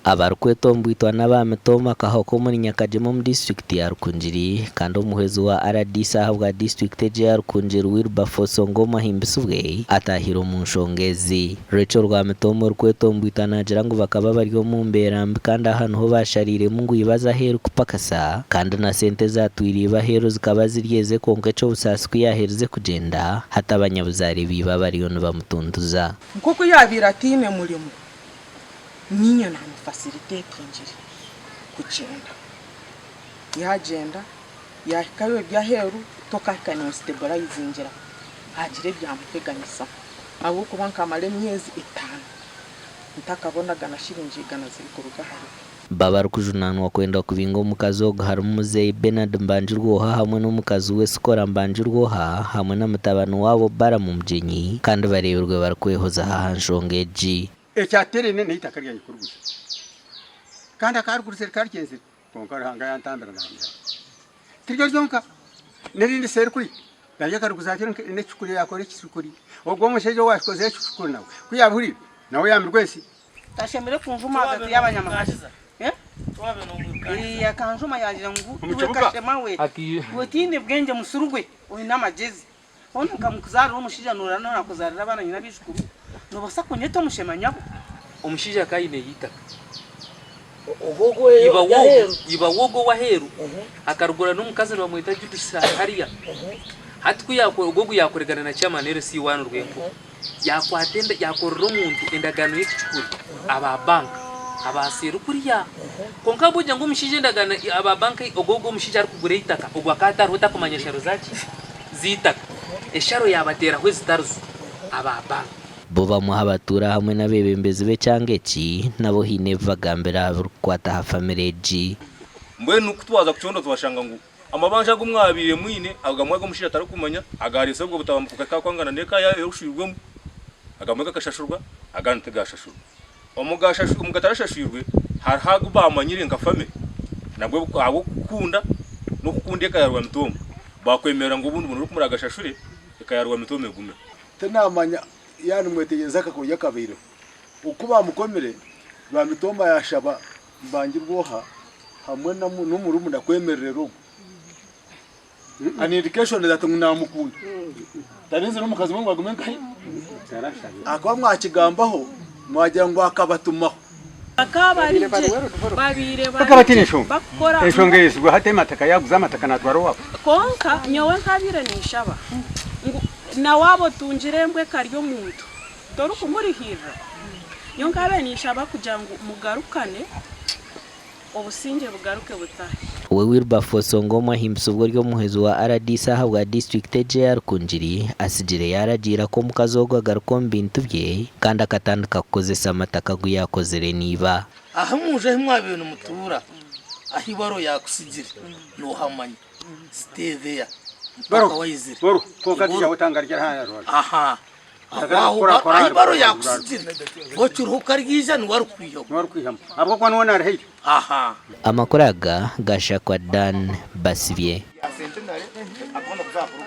abarkwetombwitwa n'abamitoma kahoko muri Nyakajemo mu district ya Rukungiri kandi umuhezi wa RDC ahabwa district ya Rukungiri Wilberforce Ngoma himbisubwe atahiro mu nshongezi Rachel Rwamitomo rkwetombwitwa nagira ngo bakaba bariyo mu mberambi kandi ahantu ho basharire mu nguyibaza hero kupakasa kandi na sente zatwiriye bahero zikaba ziryeze konke cyo busaswi yahereze kugenda hatabanyabuzari biba bariyo bamutunduza nkoko yabiratine mulimo ninya na facilitating kugenda yagenda yakayo byaheru tokakana stabilizingira agire byamuteganyisa abo kuba nkamale myezi 5 ntakabona gana shiringi gana zikuruga hari babar kujunanwa kwenda kubingo mukazoga harimo muzeyi Bernard Mbanjirwoha hamwe n'umukazi we Skora Mbanjirwoha hamwe n'umutabano wabo bara mu mjenyi kandi bareberwe barkwehoza hahanshongeji ecyaterene n'itaka rya gikuruguse kandi akaruguse karyenze konkara hanga yantambira nanga tiryo ryonka nerindi serkuri ndaje karuguzakira ne chukuri yakore kisukuri ubwo musheje washikoze chukuri nawe kuyaburi nawe yamirwesi tashemere kumvuma hagati y'abanyamahanga yakanjuma yagira ngo tuwe kashema we wetine bwenge musurugwe uyu namagezi ono kamukuzara umushijanura none akuzarira abana nyina bishukuru no basakunyeto mushemanyabo umushija kayine yita ogogo iba wogo waheru akarugura n'umukazi bamwita Judisa hariya hatku yakora ogogo yakoregana na chairman RC1 rwembo yakwatenda yakorero umuntu endagano y'ikicukuri aba bank abasiru kuriya konka bujya ngo umushije ndagana aba bank ogogo umushije ari kugure itaka ogwakata ruta kumanyesha rozaki zitaka esharo yabatera hwe zitaruzu aba bank boba muhabatura hamwe n'abebembezi be cyangeki nabo hineva gambera kwata hafamereji mwe nukutwaza kucondo tubashanga ngo amabanja gumwabire mwine agamwe go mushira tarakumanya agarese ubwo butabamfuka kakwangana neka yarushirwemo agamwe gashashurwa agante gashashurwa omugashashurwa umugatarashashirwe harhagu bamanyire ngafame nabwo abo kukunda no kukundeka yarwa mitomo bakwemera ngo ubundi buntu kumura gashashure ikayarwa mitome gume tenamanya yani mwetegeza kakoya kabiro ukuba mukomere ba mitoma yashaba Mbangirwoha hamwe n'umurumu ndakwemerero an education that munamukunda tarinze no mukazi mwe agume kai akaba mwakigambaho mwagira ngo akabatumaho akabarije babire bakora eshongezwe hatemataka yaguza amataka natwaro wabo konka nyowe nkabire nishaba na wabo tunjirembwe karyo muntu dore kumurihira yo ngabe nishaba kugira ngo mugarukane obusinge bugaruke butahe we Wilberforce Ngoma himbisubwo ryo muhezo wa RDC ahabwa district ya Rukungiri asigire yaragira ko mukazoga garuko mbintu bye kandi akatandika kukozesa amataka guyakozere niba aha muje mwabintu mutura ahibaro yakusigire no hamanya stevia baro pokadija utangarira hano aha ahibaro yakusigire bocuruka ryiza ni warukwiyo abwo kwa none ari aha amakuraga gashakwa Dan Basivye centenary akona kuzakuru